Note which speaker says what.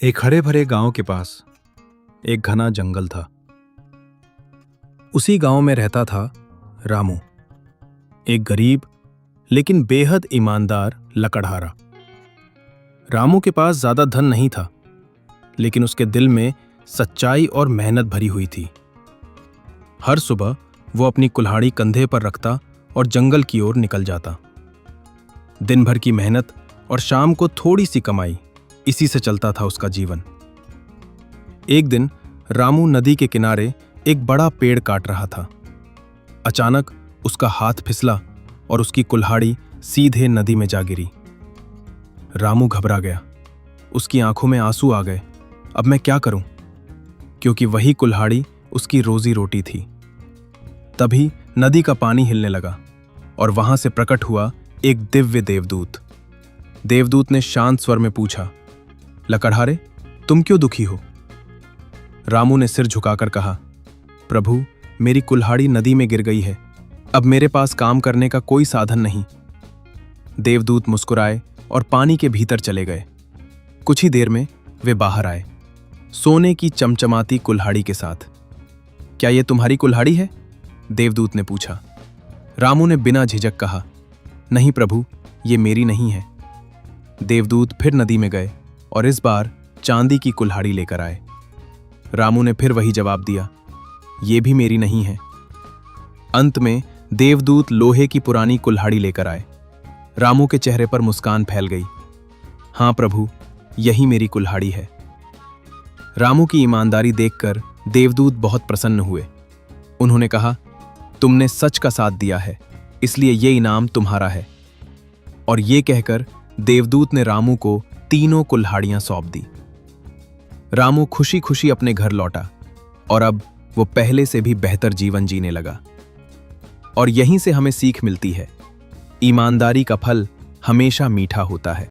Speaker 1: एक हरे भरे गांव के पास एक घना जंगल था। उसी गांव में रहता था रामू, एक गरीब लेकिन बेहद ईमानदार लकड़हारा। रामू के पास ज्यादा धन नहीं था, लेकिन उसके दिल में सच्चाई और मेहनत भरी हुई थी। हर सुबह वो अपनी कुल्हाड़ी कंधे पर रखता और जंगल की ओर निकल जाता। दिन भर की मेहनत और शाम को थोड़ी सी कमाई, इसी से चलता था उसका जीवन। एक दिन रामू नदी के किनारे एक बड़ा पेड़ काट रहा था। अचानक उसका हाथ फिसला और उसकी कुल्हाड़ी सीधे नदी में जा गिरी। रामू घबरा गया, उसकी आंखों में आंसू आ गए। अब मैं क्या करूं? क्योंकि वही कुल्हाड़ी उसकी रोजी रोटी थी। तभी नदी का पानी हिलने लगा और वहां से प्रकट हुआ एक दिव्य देवदूत। देवदूत ने शांत स्वर में पूछा, लकड़हारे, तुम क्यों दुखी हो? रामू ने सिर झुकाकर कहा, प्रभु, मेरी कुल्हाड़ी नदी में गिर गई है। अब मेरे पास काम करने का कोई साधन नहीं। देवदूत मुस्कुराए और पानी के भीतर चले गए। कुछ ही देर में वे बाहर आए, सोने की चमचमाती कुल्हाड़ी के साथ। क्या ये तुम्हारी कुल्हाड़ी है? देवदूत ने पूछा। रामू ने बिना झिझक कहा, नहीं प्रभु, ये मेरी नहीं है। देवदूत फिर नदी में गए और इस बार चांदी की कुल्हाड़ी लेकर आए। रामू ने फिर वही जवाब दिया, ये भी मेरी नहीं है। अंत में देवदूत लोहे की पुरानी कुल्हाड़ी लेकर आए। रामू के चेहरे पर मुस्कान फैल गई। हाँ प्रभु, यही मेरी कुल्हाड़ी है। रामू की ईमानदारी देखकर देवदूत बहुत प्रसन्न हुए। उन्होंने कहा, तुमने सच का साथ दिया है, इसलिए ये इनाम तुम्हारा है। और ये कहकर देवदूत ने रामू को तीनों कुल्हाड़ियां सौंप दी। रामू खुशी खुशी अपने घर लौटा और अब वो पहले से भी बेहतर जीवन जीने लगा। और यहीं से हमें सीख मिलती है, ईमानदारी का फल हमेशा मीठा होता है।